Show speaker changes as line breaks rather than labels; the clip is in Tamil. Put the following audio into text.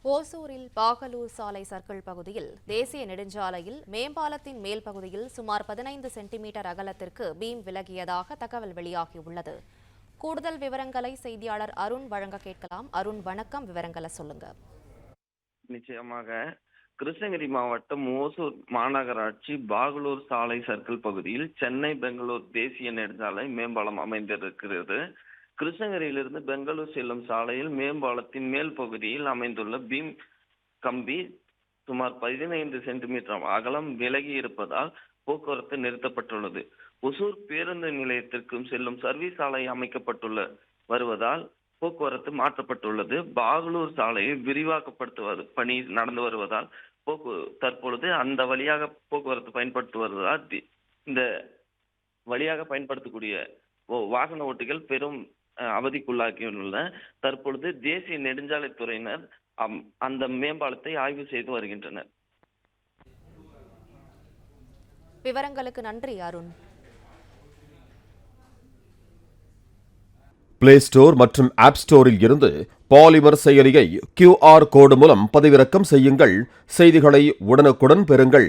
ஓசூரில் பாகலூர் சாலை சர்க்கிள் பகுதியில் தேசிய நெடுஞ்சாலையில் மேம்பாலத்தின் மேல் பகுதியில் சுமார் 15 சென்டிமீட்டர் அகலத்திற்கு பீம் விலகியதாக தகவல் வெளியாகியுள்ளது. கூடுதல் விவரங்களை செய்தியாளர் அருண் வழங்க கேட்கலாம். அருண், வணக்கம். விவரங்களை சொல்லுங்க.
நிச்சயமாக கிருஷ்ணகிரி மாவட்டம் ஓசூர் மாநகராட்சி பாகலூர் சாலை சர்க்கிள் பகுதியில் சென்னை பெங்களூர் தேசிய நெடுஞ்சாலை மேம்பாலம் அமைந்திருக்கிறது. கிருஷ்ணகிரியிலிருந்து பெங்களூர் செல்லும் சாலையில் மேம்பாலத்தின் மேல் பகுதியில் அமைந்துள்ள பீம் கம்பி சுமார் 15 சென்டிமீட்டர் அகலம் விலகி இருப்பதால் போக்குவரத்து நிறுத்தப்பட்டுள்ளது. ஒசூர் பேருந்து நிலையத்திற்கும் செல்லும் சர்வீஸ் சாலை அமைக்கப்பட்டுள்ள வருவதால் போக்குவரத்து மாற்றப்பட்டுள்ளது. பாகலூர் சாலையை விரிவாக்கப்படுத்துவது பணி நடந்து வருவதால் தற்பொழுது அந்த வழியாக போக்குவரத்து பயன்படுத்தி வருவதால் இந்த வழியாக பயன்படுத்தக்கூடிய வாகன ஓட்டிகள் பெரும் அவதிக்குள்ளாகியுள்ள தற்பொழுது தேசிய நெடுஞ்சாலைத்துறையினர் அந்த மேம்பாலத்தை ஆய்வு செய்து வருகின்றனர்.
விவரங்களுக்கு நன்றி அருண்.
பிளே ஸ்டோர் மற்றும் ஆப் ஸ்டோரில் இருந்து பாலிமர் செயலியை QR கோடு மூலம் பதிவிறக்கம் செய்யுங்கள். செய்திகளை உடனுக்குடன் பெறுங்கள்.